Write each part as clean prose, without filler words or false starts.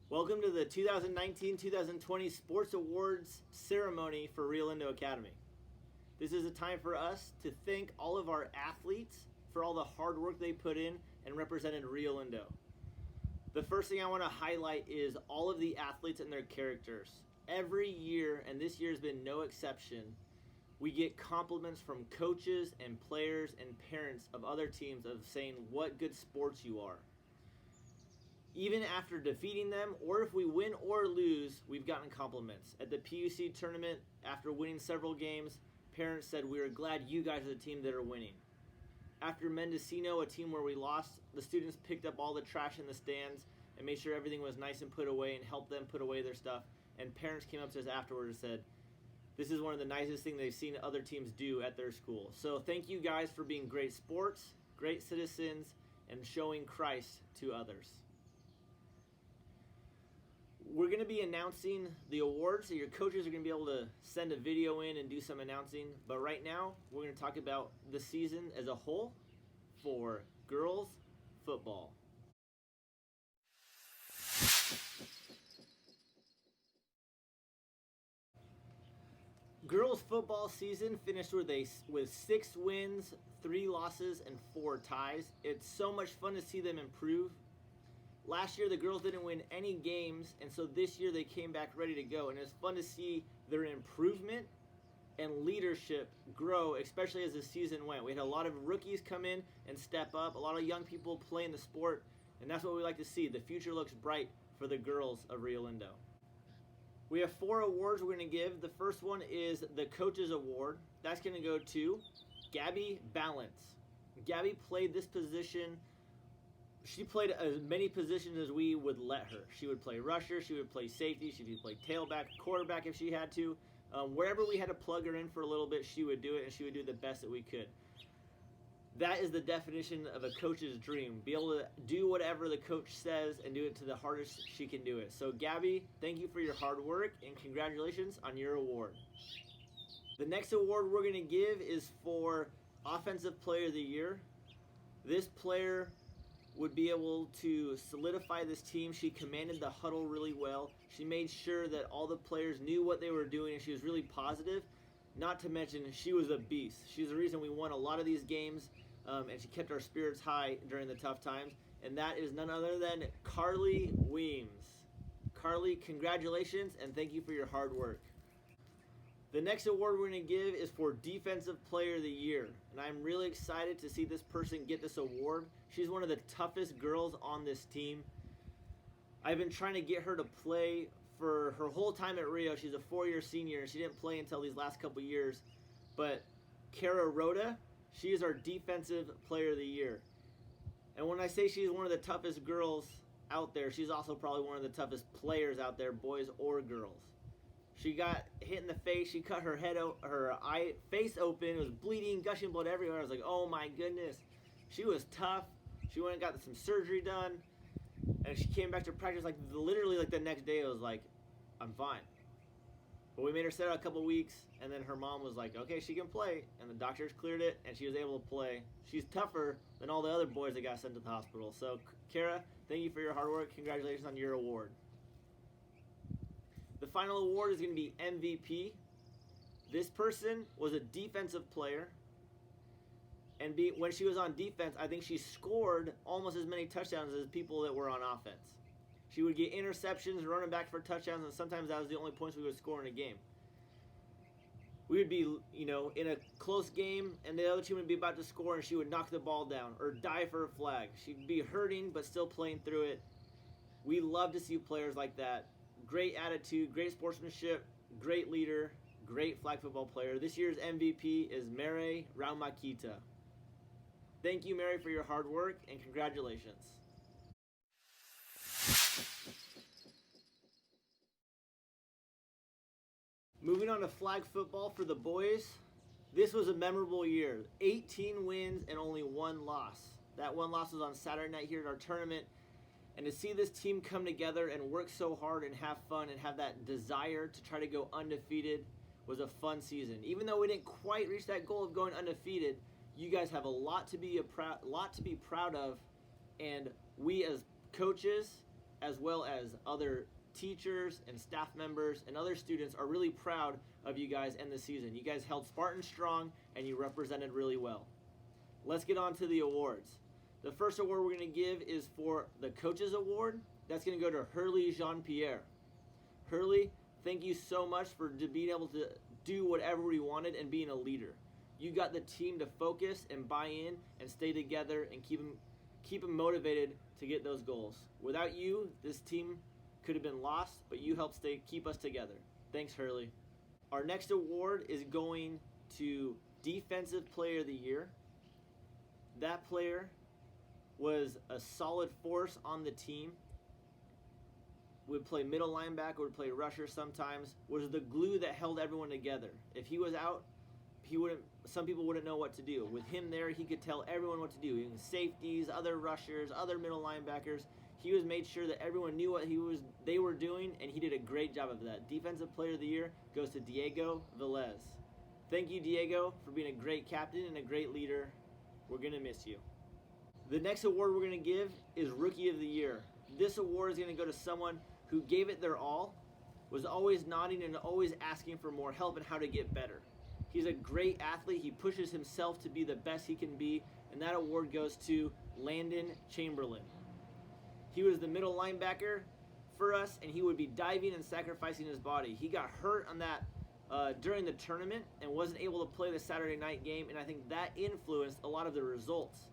Welcome to the 2019-2020 Sports Awards ceremony for Rio Lindo Academy. This is a time for us to thank all of our athletes for all the hard work they put in and represented Rio Lindo. The first thing I want to highlight is all of the athletes and their characters. Every year, and this year has been no exception, we get compliments from coaches and players and parents of other teams of saying what good sports you are. Even after defeating them, or if we win or lose, we've gotten compliments. At the PUC tournament, after winning several games, parents said, "We are glad you guys are the team that are winning." After Mendocino, a team where we lost, the students picked up all the trash in the stands and made sure everything was nice and put away and helped them put away their stuff. And parents came up to us afterwards and said, this is one of the nicest things they've seen other teams do at their school. So thank you guys for being great sports, great citizens, and showing Christ to others. We're going to be announcing the awards, so your coaches are going to be able to send a video in and do some announcing. But right now, we're going to talk about the season as a whole for girls football. Girls football season finished with 6 wins, 3 losses, and 4 ties. It's so much fun to see them improve. Last year, the girls didn't win any games, and so this year they came back ready to go. And it's fun to see their improvement and leadership grow, especially as the season went. We had a lot of rookies come in and step up, a lot of young people playing the sport, and that's what we like to see. The future looks bright for the girls of Rio Lindo. We have 4 awards we're going to give. The first one is the Coaches Award. That's going to go to Gabby Balance. Gabby played this position. She played as many positions as we would let her. She would play rusher, she would play safety, she would play tailback, quarterback if she had to. Wherever we had to plug her in for a little bit, she would do it, and she would do the best that we could. That is the definition of a coach's dream. Be able to do whatever the coach says and do it to the hardest she can do it. So Gabby, thank you for your hard work, and congratulations on your award. The next award we're going to give is for Offensive Player of the Year. This player would be able to solidify this team. She commanded the huddle really well. She made sure that all the players knew what they were doing, and she was really positive. Not to mention, she was a beast. She's the reason we won a lot of these games, and she kept our spirits high during the tough times. And that is none other than Carly Weems. Carly, congratulations, and thank you for your hard work. The next award we're going to give is for Defensive Player of the Year, and I'm really excited to see this person get this award. She's one of the toughest girls on this team. I've been trying to get her to play for her whole time at Rio. She's a 4-year senior, and she didn't play until these last couple years. But Kara Rhoda, she is our Defensive Player of the Year. And when I say she's one of the toughest girls out there, she's also probably one of the toughest players out there, boys or girls. She got hit in the face. She cut her face open. It was bleeding, gushing blood everywhere. I was like, oh my goodness. She was tough. She went and got some surgery done. And she came back to practice literally the next day. It was like, I'm fine. But we made her sit out a couple weeks, and then her mom was like, okay, she can play. And the doctors cleared it, and she was able to play. She's tougher than all the other boys that got sent to the hospital. So, Kara, thank you for your hard work. Congratulations on your award. The final award is going to be MVP. This person was a defensive player. And when she was on defense, I think she scored almost as many touchdowns as people that were on offense. She would get interceptions, running back for touchdowns, and sometimes that was the only points we would score in a game. We would be, in a close game, and the other team would be about to score, and she would knock the ball down or dive for a flag. She'd be hurting, but still playing through it. We love to see players like that. Great attitude, great sportsmanship, great leader, great flag football player. This year's MVP is Mary Raumakita. Thank you, Mary, for your hard work, and congratulations. Moving on to flag football for the boys. This was a memorable year. 18 wins and only 1 loss. That 1 loss was on Saturday night here at our tournament. And to see this team come together and work so hard and have fun and have that desire to try to go undefeated was a fun season. Even though we didn't quite reach that goal of going undefeated, you guys have a lot to be proud of, and we as coaches as well as other teachers and staff members and other students are really proud of you guys and the season. You guys held Spartan strong and you represented really well. Let's get on to the awards. The first award we're going to give is for the Coaches Award. That's going to go to Hurley Jean-Pierre. Hurley, thank you so much for being able to do whatever we wanted and being a leader. You got the team to focus and buy in and stay together and keep them motivated to get those goals. Without you, this team could have been lost, but you helped keep us together. Thanks, Hurley. Our next award is going to Defensive Player of the Year. That player was a solid force on the team. Would play middle linebacker, would play rusher sometimes, was the glue that held everyone together. If he was out, some people wouldn't know what to do. With him there, he could tell everyone what to do. Even safeties, other rushers, other middle linebackers. He made sure that everyone knew what they were doing, and he did a great job of that. Defensive Player of the Year goes to Diego Velez. Thank you, Diego, for being a great captain and a great leader. We're going to miss you. The next award we're going to give is Rookie of the Year. This award is going to go to someone who gave it their all, was always nodding and always asking for more help and how to get better. He's a great athlete. He pushes himself to be the best he can be, and that award goes to Landon Chamberlain. He was the middle linebacker for us, and he would be diving and sacrificing his body. He got hurt on that during the tournament and wasn't able to play the Saturday night game, and I think that influenced a lot of the results.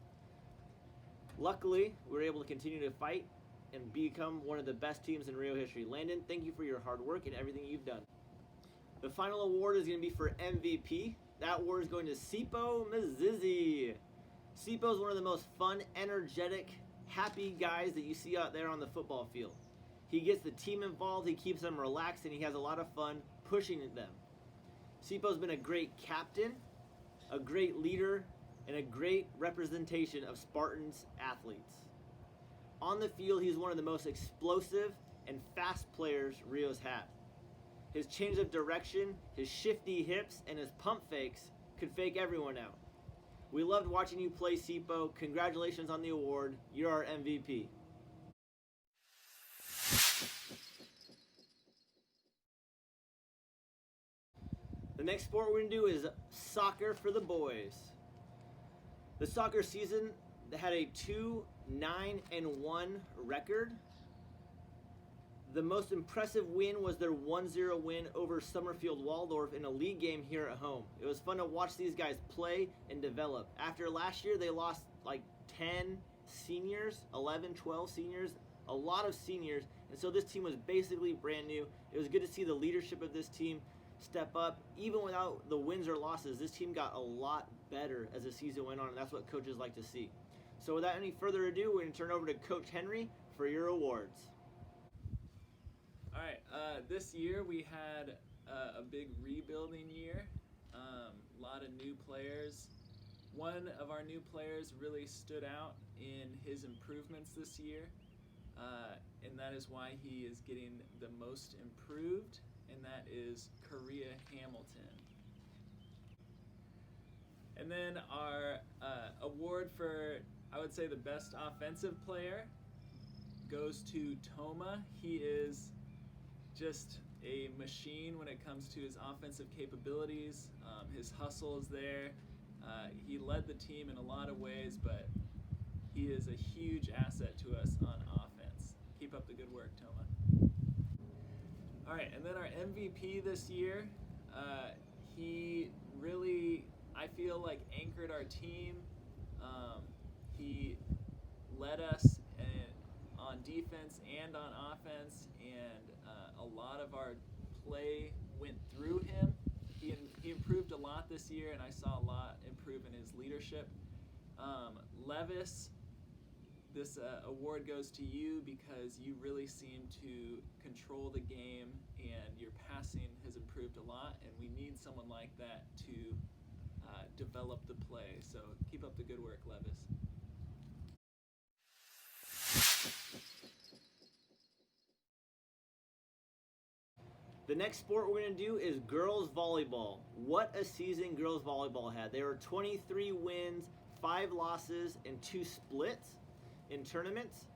Luckily, we were able to continue to fight and become one of the best teams in Rio history. Landon, thank you for your hard work and everything you've done. The final award is going to be for MVP. That award is going to Sipo Mazizi. Sipo is one of the most fun, energetic, happy guys that you see out there on the football field. He gets the team involved, he keeps them relaxed, and he has a lot of fun pushing them. Sipo's been a great captain, a great leader, and a great representation of Spartans athletes. On the field, he's one of the most explosive and fast players Rio's had. His change of direction, his shifty hips, and his pump fakes could fake everyone out. We loved watching you play, Sipo. Congratulations on the award. You're our MVP. The next sport we're going to do is soccer for the boys. The soccer season had a 2-9-1 record. The most impressive win was their 1-0 win over Summerfield Waldorf in a league game here at home. It was fun to watch these guys play and develop. After last year, they lost like 10 seniors, 11, 12 seniors, a lot of seniors, and so this team was basically brand new. It was good to see the leadership of this team step up. Even without the wins or losses, this team got a lot better as the season went on, and that's what coaches like to see. So without any further ado, we're going to turn over to Coach Henry for your awards. All right, this year we had a big rebuilding year, a lot of new players. One of our new players really stood out in his improvements this year, and that is why he is getting the most improved, and that is Korea Hamilton. And then our award for, I would say, the best offensive player goes to Toma. He is just a machine when it comes to his offensive capabilities. His hustle is there. He led the team in a lot of ways, but he is a huge asset to us on offense. Keep up the good work, Toma. All right, and then our MVP this year, he really, I feel like, anchored our team. He led us on defense and on offense, and a lot of our play went through him. He improved a lot this year, and I saw a lot improve in his leadership. Levis, this award goes to you because you really seem to control the game, and your passing has improved a lot, and we need someone like that to develop the play. So keep up the good work, Levis. The next sport we're going to do is girls volleyball. What a season girls volleyball had. There were 23 wins, 5 losses, and 2 splits in tournaments.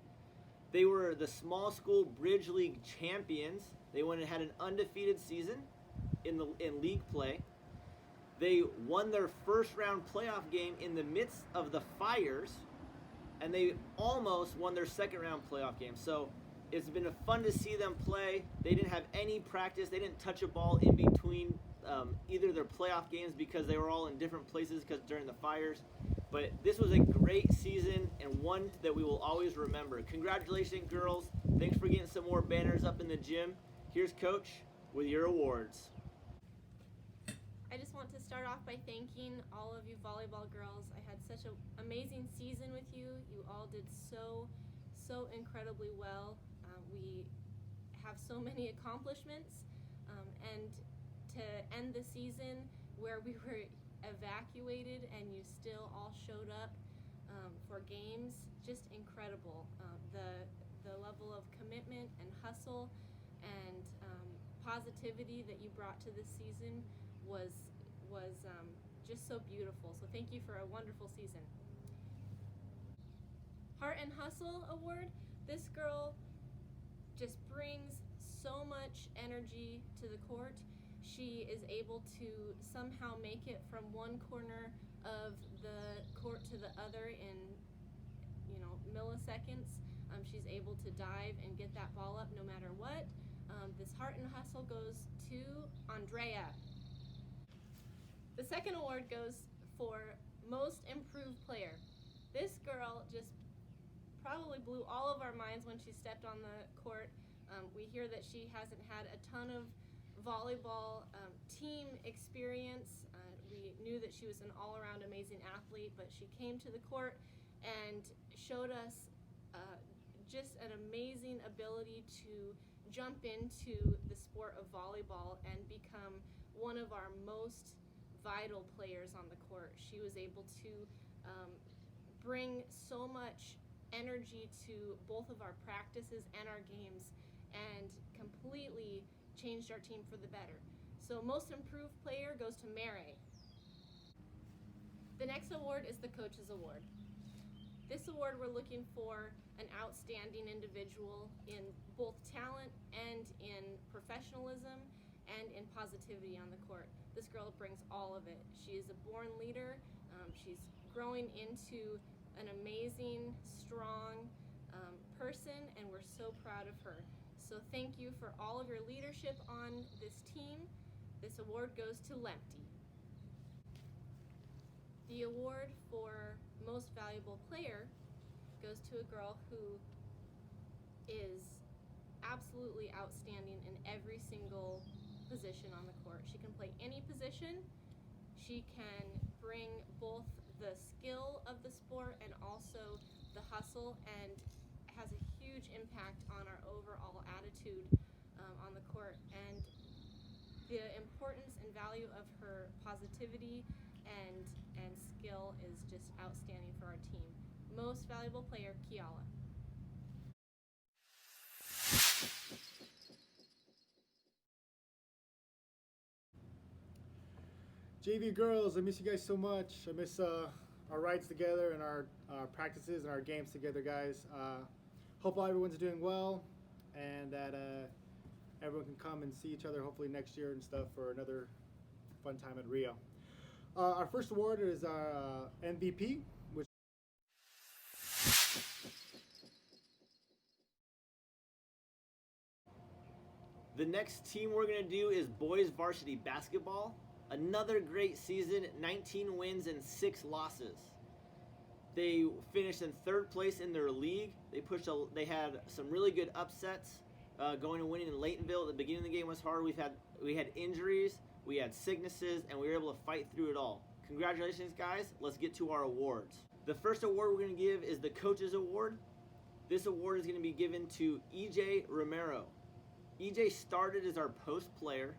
They were the small school Bridge League champions. They went and had an undefeated season in league play. They won their first round playoff game in the midst of the fires, and they almost won their second round playoff game. So it's been fun to see them play. They didn't have any practice. They didn't touch a ball in between either their playoff games because they were all in different places because during the fires. But this was a great season and one that we will always remember. Congratulations, girls. Thanks for getting some more banners up in the gym. Here's Coach with your awards. I just want to start off by thanking all of you volleyball girls. I had such an amazing season with you. You all did so incredibly well. We have so many accomplishments, and to end the season where we were evacuated and you still all showed up for games, just incredible. The level of commitment and hustle and positivity that you brought to this season was just so beautiful. So thank you for a wonderful season. Heart and Hustle Award. This girl just brings so much energy to the court. She is able to somehow make it from one corner of the court to the other in milliseconds. She's able to dive and get that ball up no matter what. This Heart and Hustle goes to Andrea. The second award goes for Most Improved Player. This girl just probably blew all of our minds when she stepped on the court. We hear that she hasn't had a ton of volleyball team experience. We knew that she was an all-around amazing athlete, but she came to the court and showed us just an amazing ability to jump into the sport of volleyball and become one of our most vital players on the court. She was able to bring so much energy to both of our practices and our games and completely changed our team for the better. So Most Improved Player goes to Mary. The next award is the Coach's Award. This award we're looking for an outstanding individual in both talent and in professionalism and in positivity on the court. This girl brings all of it. She is a born leader. She's growing into an amazing, strong person, and we're so proud of her. So thank you for all of your leadership on this team. This award goes to Lempty. The award for Most Valuable Player goes to a girl who is absolutely outstanding in every single position on the court. She can play any position. She can bring both the skill of the sport and also the hustle, and has a huge impact on our overall attitude on the court. And the importance and value of her positivity and skill is just outstanding for our team. Most Valuable Player, Kiala. JV girls, I miss you guys so much. I miss our rides together and our practices and our games together, guys. Hope everyone's doing well and that everyone can come and see each other hopefully next year and stuff for another fun time at Rio. Our first award is our MVP, which The next team we're going to do is boys varsity basketball. Another great season, 19 wins and 6 losses. They finished in 3rd place in their league. They had some really good upsets, going and winning in Laytonville. At the beginning of the game was hard. We had injuries, we had sicknesses, and we were able to fight through it all. Congratulations, guys. Let's get to our awards. The first award we're going to give is the Coach's Award. This award is going to be given to EJ Romero. EJ started as our post player,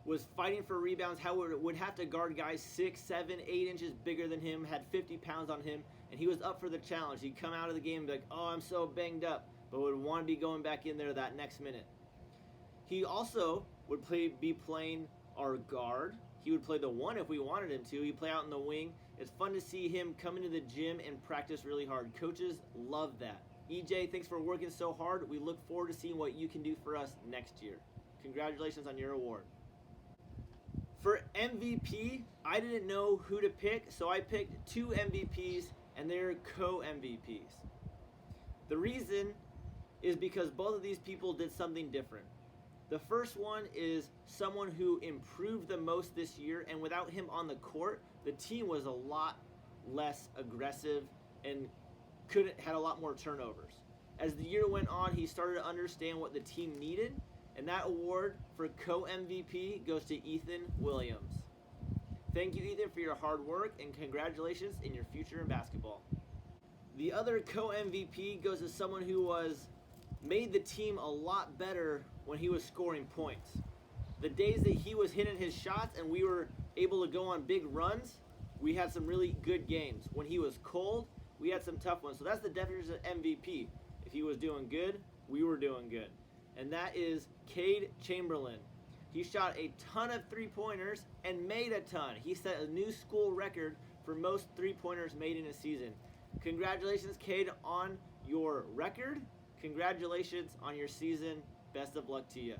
was fighting for rebounds, would have to guard guys 6, 7, 8 inches bigger than him, had 50 pounds on him, and he was up for the challenge. He'd come out of the game and be like, oh, I'm so banged up, but would want to be going back in there that next minute. He also would be playing our guard. He would play the 1 if we wanted him to. He'd play out in the wing. It's fun to see him come into the gym and practice really hard. Coaches love that. EJ, thanks for working so hard. We look forward to seeing what you can do for us next year. Congratulations on your award. For MVP, I didn't know who to pick, so I picked 2 MVPs, and they're co-MVPs. The reason is because both of these people did something different. The first one is someone who improved the most this year, and without him on the court, the team was a lot less aggressive and had a lot more turnovers. As the year went on, he started to understand what the team needed, and that award for co-MVP goes to Ethan Williams. Thank you, Ethan, for your hard work, and congratulations in your future in basketball. The other co-MVP goes to someone who made the team a lot better when he was scoring points. The days that he was hitting his shots and we were able to go on big runs, we had some really good games. When he was cold, we had some tough ones. So that's the definition of MVP. If he was doing good, we were doing good. And that is Cade Chamberlain. He shot a ton of three-pointers and made a ton. He set a new school record for most three-pointers made in a season. Congratulations, Cade, on your record. Congratulations on your season. Best of luck to you.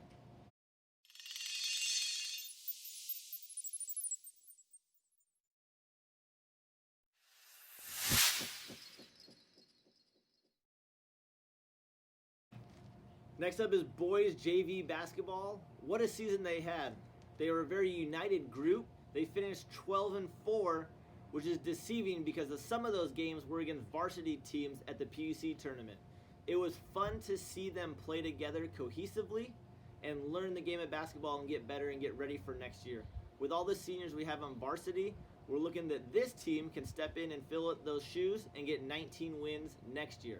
Next up is boys JV basketball. What a season they had. They were a very united group. They finished 12-4, which is deceiving because some of those games were against varsity teams at the PUC tournament. It was fun to see them play together cohesively and learn the game of basketball and get better and get ready for next year. With all the seniors we have on varsity, we're looking that this team can step in and fill up those shoes and get 19 wins next year.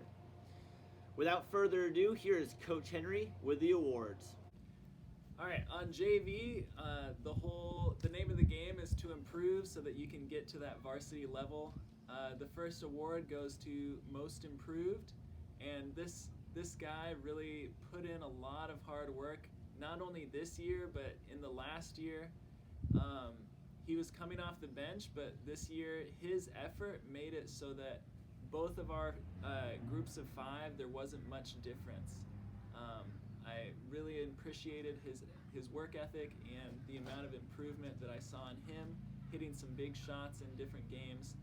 Without further ado, here is Coach Henry with the awards. All right, on JV, the name of the game is to improve so that you can get to that varsity level. The first award goes to most improved, and this guy really put in a lot of hard work, not only this year, but in the last year. He was coming off the bench, but this year his effort made it so that both of our groups of 5, there wasn't much difference. I really appreciated his work ethic and the amount of improvement that I saw in him, hitting some big shots in different games.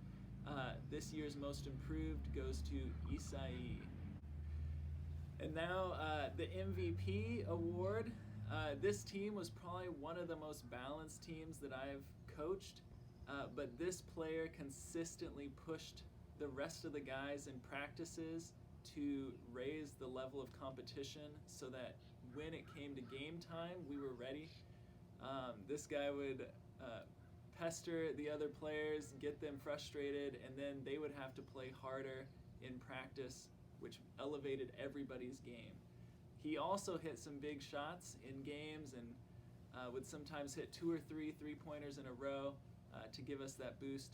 This year's most improved goes to Isai. And now the MVP award. This team was probably one of the most balanced teams that I've coached, but this player consistently pushed the rest of the guys in practices to raise the level of competition so that when it came to game time, we were ready. This guy would pester the other players, get them frustrated, and then they would have to play harder in practice, which elevated everybody's game. He also hit some big shots in games and would sometimes hit 2 or 3 three-pointers in a row to give us that boost.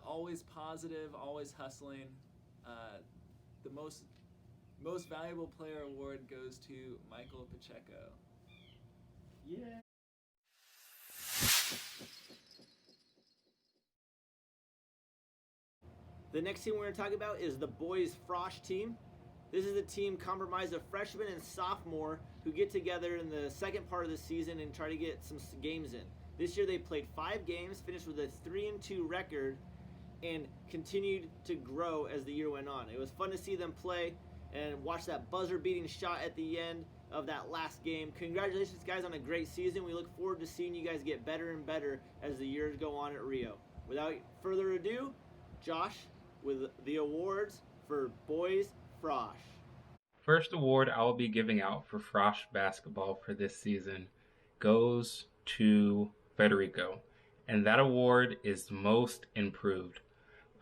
Always positive, always hustling. The most valuable player award goes to Michael Pacheco. Yeah. The next team we're going to talk about is the boys FROSH team. This is a team comprised of freshmen and sophomore who get together in the second part of the season and try to get some games in. This year they played 5 games, finished with a 3-2 record, and continued to grow as the year went on. It was fun to see them play and watch that buzzer-beating shot at the end of that last game. Congratulations, guys, on a great season. We look forward to seeing you guys get better and better as the years go on at Rio. Without further ado, Josh with the awards for boys FROSH. First award I will be giving out for FROSH basketball for this season goes to Federico, and that award is most improved.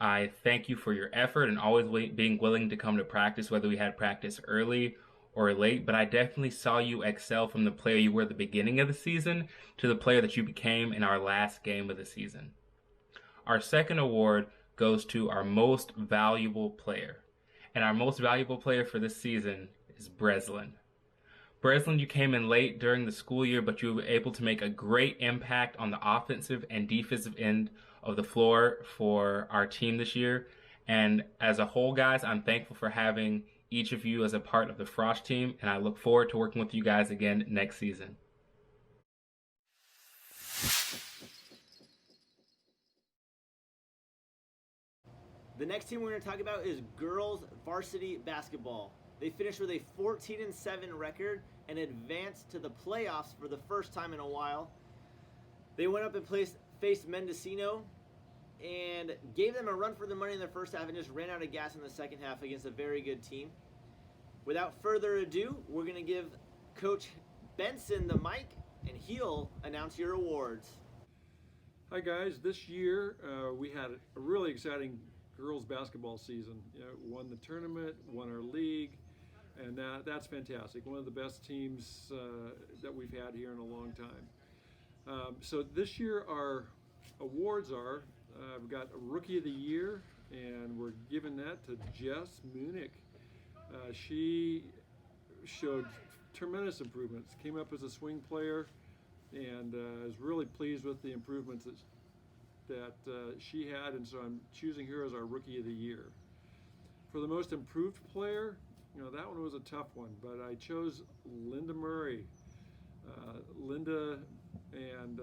I thank you for your effort and always being willing to come to practice, whether we had practice early or late, but I definitely saw you excel from the player you were at the beginning of the season to the player that you became in our last game of the season. Our second award goes to our most valuable player, and our most valuable player for this season is Breslin. Breslin, you came in late during the school year, but you were able to make a great impact on the offensive and defensive end of the floor for our team this year. And as a whole, guys, I'm thankful for having each of you as a part of the FROSH team, and I look forward to working with you guys again next season. The next team we're going to talk about is girls varsity basketball. They finished with a 14-7 record and advanced to the playoffs for the first time in a while. They went up and faced Mendocino and gave them a run for their money in the first half and just ran out of gas in the second half against a very good team. Without further ado, we're going to give Coach Benson the mic, and he'll announce your awards. Hi guys, this year we had a really exciting girls basketball season. Won the tournament, won our league, and that's fantastic. One of the best teams that we've had here in a long time. So this year our awards are, we've got a Rookie of the Year, and we're giving that to Jess Munich. She showed tremendous improvements, came up as a swing player, and is really pleased with the improvements that she had, and so I'm choosing her as our Rookie of the Year. For the most improved player, that one was a tough one, but I chose Linda Murray. Linda and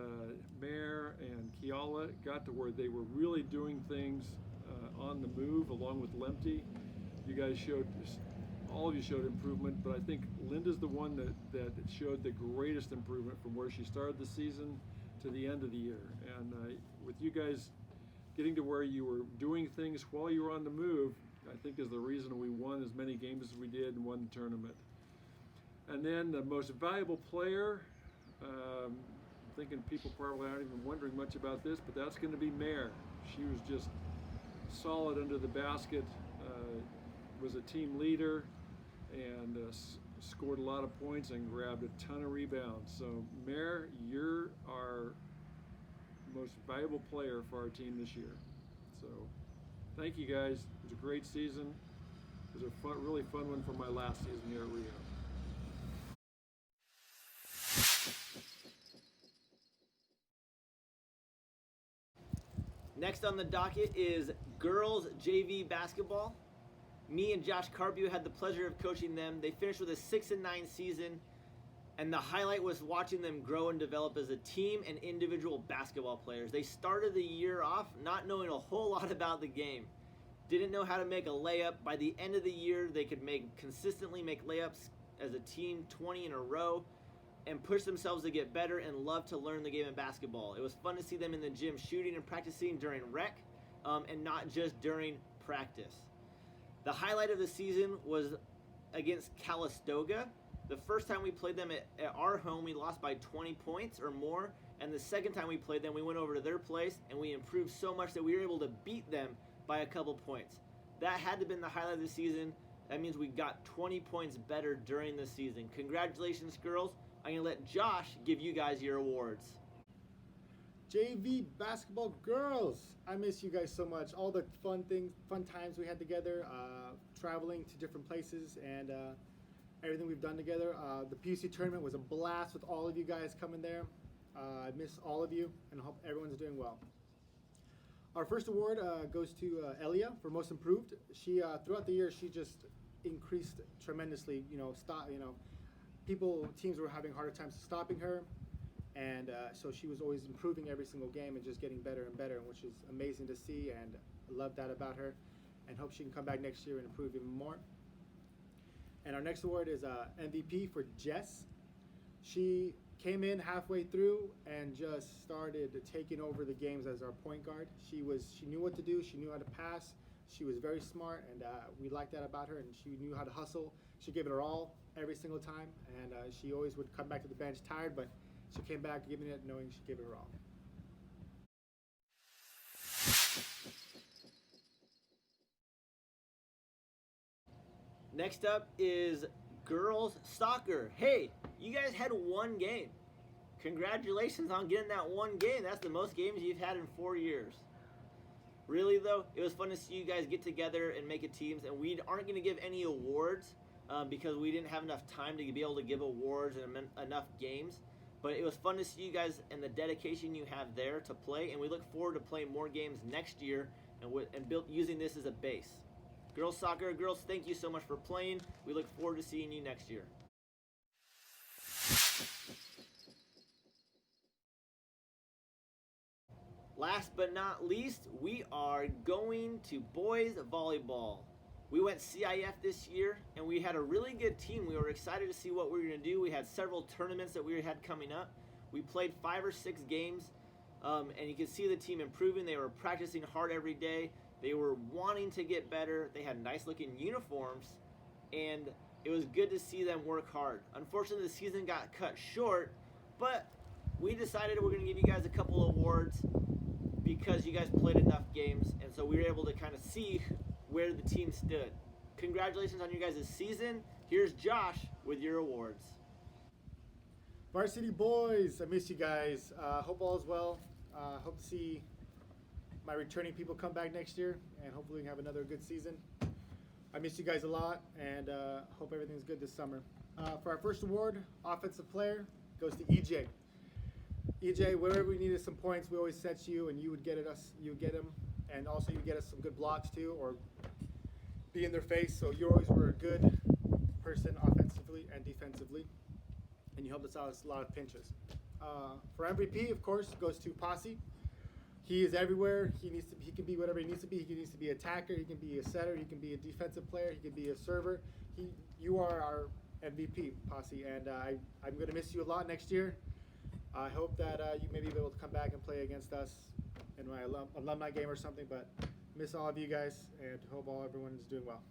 Mare and Kiala got to where they were really doing things on the move along with Lemty. You guys all of you showed improvement, but I think Linda's the one that showed the greatest improvement from where she started the season to the end of the year. And with you guys getting to where you were doing things while you were on the move, I think is the reason we won as many games as we did and won the tournament. And then the most valuable player, I'm thinking people probably aren't even wondering much about this, but that's going to be Mare. She was just solid under the basket, was a team leader, and scored a lot of points and grabbed a ton of rebounds. So Mare, you're our most valuable player for our team this year. So thank you guys. It was a great season. It was a really fun one for my last season here at Rio. Next on the docket is girls JV basketball. Me and Josh Carpio had the pleasure of coaching them. They finished with a 6-9 season, and the highlight was watching them grow and develop as a team and individual basketball players. They started the year off not knowing a whole lot about the game. Didn't know how to make a layup. By the end of the year, they could consistently make layups as a team 20 in a row and push themselves to get better and love to learn the game of basketball. It was fun to see them in the gym shooting and practicing during rec and not just during practice. The highlight of the season was against Calistoga. The first time we played them at our home, we lost by 20 points or more, and the second time we played them, we went over to their place and we improved so much that we were able to beat them by a couple points. That had to have been the highlight of the season. That means we got 20 points better during the season. Congratulations, girls. I'm going to let Josh give you guys your awards. JV basketball girls. I miss you guys so much. All the fun times we had together, traveling to different places, and everything we've done together. The PUC tournament was a blast with all of you guys coming there. I miss all of you, and I hope everyone's doing well. Our first award goes to Elia for most improved. She throughout the year she just increased tremendously. Teams were having harder times stopping her, and so she was always improving every single game and just getting better and better, which is amazing to see, and I love that about her, and hope she can come back next year and improve even more. And our next award is MVP for Jess. She came in halfway through and just started taking over the games as our point guard. She knew what to do. She knew how to pass. She was very smart, and we liked that about her. And she knew how to hustle. She gave it her all every single time, and she always would come back to the bench tired, but she came back giving it, knowing she gave it her all. Next up is girls soccer. Hey, you guys had one game. Congratulations on getting that one game. That's the most games you've had in 4 years. Really though, it was fun to see you guys get together and make it teams, and we aren't going to give any awards because we didn't have enough time to be able to give awards and enough games. But it was fun to see you guys and the dedication you have there to play, and we look forward to playing more games next year and built using this as a base. Girls soccer, girls, thank you so much for playing. We look forward to seeing you next year. Last but not least, we are going to boys volleyball. We went CIF this year, and we had a really good team. We were excited to see what we were going to do. We had several tournaments that we had coming up. We played 5 or 6 games, and you can see the team improving. They were practicing hard every day. They were wanting to get better. They had nice-looking uniforms, and it was good to see them work hard. Unfortunately, the season got cut short, but we decided we're going to give you guys a couple awards because you guys played enough games, and so we were able to kind of see where the team stood. Congratulations on your guys' season. Here's Josh with your awards. Varsity boys, I miss you guys. Hope all is well. Hope to see my returning people come back next year, and hopefully we can have another good season. I miss you guys a lot, and hope everything's good this summer. For our first award, offensive player, goes to EJ. EJ, wherever we needed some points, we always set you, and you would get them, and also you get us some good blocks too, or be in their face. So you always were a good person offensively and defensively, and you helped us out with a lot of pinches. For MVP, of course, goes to Posse. He is everywhere. He can be whatever he needs to be. He needs to be an attacker. He can be a setter. He can be a defensive player. He can be a server. You are our MVP, Posse, and I'm going to miss you a lot next year. I hope that you may be able to come back and play against us in my alumni game or something, but miss all of you guys and hope everyone is doing well.